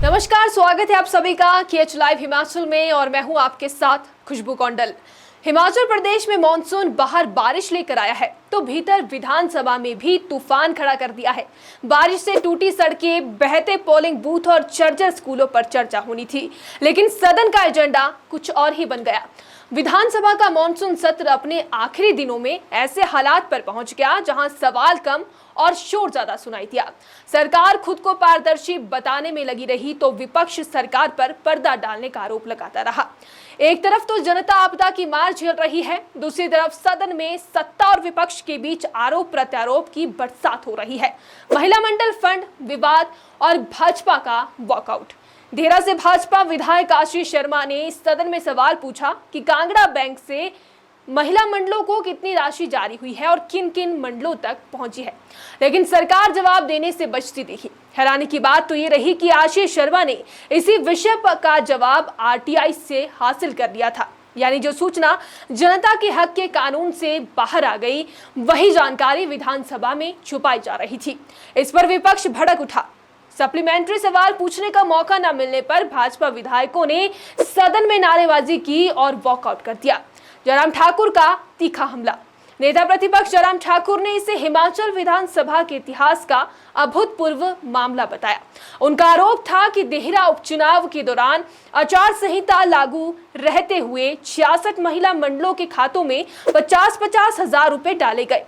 नमस्कार, स्वागत है आप सभी का KH लाइव हिमाचल में और मैं हूं आपके साथ खुशबू कौंडल। हिमाचल प्रदेश में मॉनसून बाहर बारिश लेकर आया है तो भीतर विधानसभा में भी तूफान खड़ा कर दिया है। बारिश से टूटी सड़कें, बहते पोलिंग बूथ और जर्जर स्कूलों पर चर्चा होनी थी, लेकिन सदन का एजेंडा कुछ और ही बन गया। विधानसभा का मॉनसून सत्र अपने आखिरी दिनों में ऐसे हालात पर पहुंच गया जहां सवाल कम और शोर ज्यादा सुनाई दिया। सरकार खुद को पारदर्शी बताने में लगी रही तो विपक्ष सरकार पर पर्दा डालने का आरोप लगाता रहा। एक तरफ तो जनता आपदा की मार झेल रही है, दूसरी तरफ सदन में सत्ता और विपक्ष के बीच आरोप प्रत्यारोप की बरसात हो रही है। महिला मंडल फंड विवाद और भाजपा का वॉकआउट। देहरा से भाजपा विधायक आशीष शर्मा ने सदन में सवाल पूछा कि कांगड़ा बैंक से महिला मंडलों को कितनी राशि जारी हुई है और किन किन मंडलों तक पहुंची है, लेकिन सरकार जवाब देने से बचती दिखी। हैरानी की बात तो ये रही कि आशीष शर्मा ने इसी विषय का जवाब RTI से हासिल कर लिया था, यानी जो सूचना जनता के हक के कानून से बाहर आ गई, वही जानकारी विधानसभा में छुपाई जा रही थी। इस पर विपक्ष भड़क उठा। सप्लीमेंट्री सवाल पूछने का मौका न मिलने पर भाजपा विधायकों ने सदन में नारेबाजी की और वॉकआउट कर दिया। जयराम ठाकुर का तीखा हमला। नेता प्रतिपक्ष जयराम ठाकुर ने इसे हिमाचल विधानसभा के इतिहास का अभूतपूर्व मामला बताया। उनका आरोप था कि देहरा उपचुनाव के दौरान आचार संहिता लागू रहते हुए 66 महिला मंडलों के खातों में 50-50 हजार रुपए डाले गए।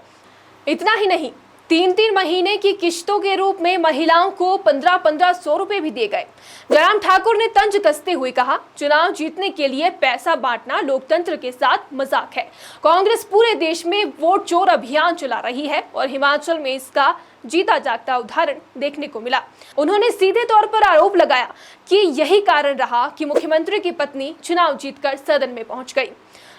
इतना ही नहीं, 3-3 महीने की किश्तों के रूप में महिलाओं को 1500 रुपए भी दिए गए। जयराम ठाकुर ने तंज कसते हुए कहा, चुनाव जीतने के लिए पैसा बांटना लोकतंत्र के साथ मजाक है। कांग्रेस पूरे देश में वोट चोर अभियान चला रही है और हिमाचल में इसका जीता जागता उदाहरण देखने को मिला। उन्होंने सीधे तौर पर आरोप लगाया कि यही कारण रहा कि मुख्यमंत्री की पत्नी चुनाव जीतकर सदन में पहुंच गई।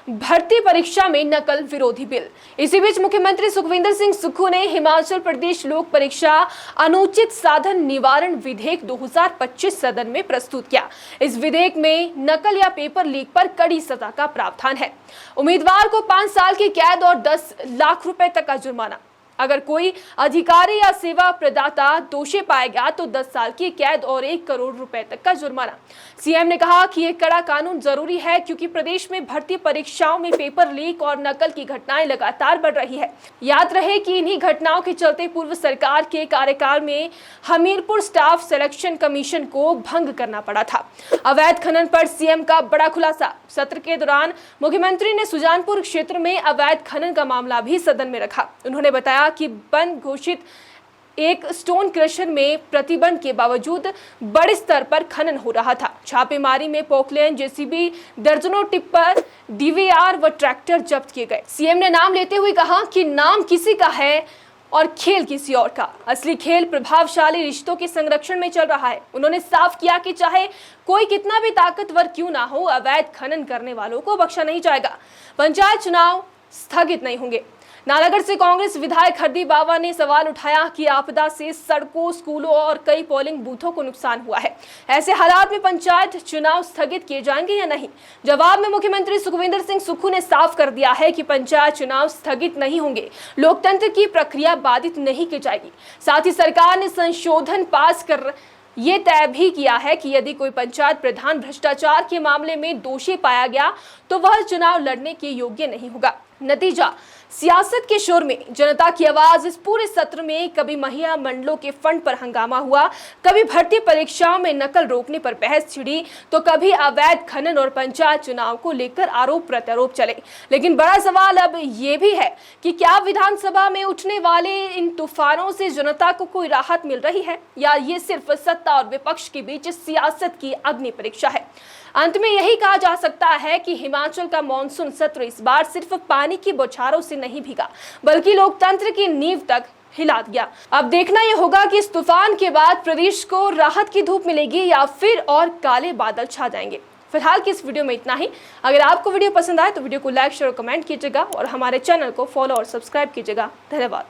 भर्ती परीक्षा में नकल विरोधी बिल। इसी बीच मुख्यमंत्री सुखविंदर सिंह सुक्खू ने हिमाचल प्रदेश लोक परीक्षा अनुचित साधन निवारण विधेयक 2025 सदन में प्रस्तुत किया। इस विधेयक में नकल या पेपर लीक पर कड़ी सजा का प्रावधान है। उम्मीदवार को 5 साल की कैद और 10 लाख रुपए तक का जुर्माना। अगर कोई अधिकारी या सेवा प्रदाता दोषी पाया गया तो 10 साल की कैद और 1 करोड़ रुपए तक का जुर्माना। सीएम ने कहा कि यह कड़ा कानून जरूरी है क्योंकि प्रदेश में भर्ती परीक्षाओं में पेपर लीक और नकल की घटनाएं लगातार बढ़ रही है। याद रहे कि इन्हीं घटनाओं के चलते पूर्व सरकार के कार्यकाल में हमीरपुर स्टाफ सिलेक्शन कमीशन को भंग करना पड़ा था। अवैध खनन पर सीएम का बड़ा खुलासा। सत्र के दौरान मुख्यमंत्री ने सुजानपुर क्षेत्र में अवैध खनन का मामला भी सदन में रखा। उन्होंने बताया कि बंद घोषित एक स्टोन क्रशर में प्रतिबंध के बावजूद बड़े स्तर पर खनन हो रहा था। छापेमारी में पोकलेन, JCB, दर्जनों टिप्पर, DVR व ट्रैक्टर जब्त किए गए। सीएम ने नाम लेते हुए कहा कि नाम किसी का है और खेल किसी और का। असली खेल प्रभावशाली रिश्तों के संरक्षण में चल रहा है। उन्होंने साफ किया कि चाहे कोई कितना भी ताकतवर क्यों ना हो, अवैध खनन करने वालों को बख्शा नहीं जाएगा। पंचायत चुनाव स्थगित नहीं होंगे। नालागढ़ से कांग्रेस विधायक हरदीप बाबा ने सवाल उठाया कि आपदा से सड़कों, स्कूलों और कई पोलिंग बूथों को नुकसान हुआ है। ऐसे हालात में पंचायत चुनाव स्थगित किए जाएंगे या नहीं? जवाब में मुख्यमंत्री सुखविंदर सिंह सुक्खू ने साफ कर दिया है कि पंचायत चुनाव स्थगित नहीं होंगे। लोकतंत्र की प्रक्रिया बाधित नहीं की जाएगी। साथ ही सरकार ने संशोधन पास कर ये तय भी किया है कि यदि कोई पंचायत प्रधान भ्रष्टाचार के मामले में दोषी पाया गया तो वह चुनाव लड़ने के योग्य नहीं होगा। नतीजा, सियासत के शोर में जनता की आवाज। इस पूरे सत्र में कभी महिला मंडलों के फंड पर हंगामा हुआ, कभी भर्ती परीक्षाओं में नकल रोकने पर बहस छिड़ी, तो कभी अवैध खनन और पंचायत चुनाव को लेकर आरोप प्रत्यारोप चले। लेकिन बड़ा सवाल अब ये भी है कि क्या विधानसभा में उठने वाले इन तूफानों से जनता को कोई राहत मिल रही है या ये सिर्फ सत्ता और विपक्ष के बीच सियासत की अग्नि परीक्षा है? अंत में यही कहा जा सकता है कि हिमाचल का मॉनसून सत्र इस बार सिर्फ पानी की बौछारों से नहीं भीगा, बल्कि लोकतंत्र की नींव तक हिला दिया। अब देखना यह होगा कि इस तूफान के बाद प्रदेश को राहत की धूप मिलेगी या फिर और काले बादल छा जाएंगे। फिलहाल की इस वीडियो में इतना ही। अगर आपको वीडियो पसंद आए तो वीडियो को लाइक, शेयर और कमेंट कीजिएगा और हमारे चैनल को फॉलो और सब्सक्राइब कीजिएगा। धन्यवाद।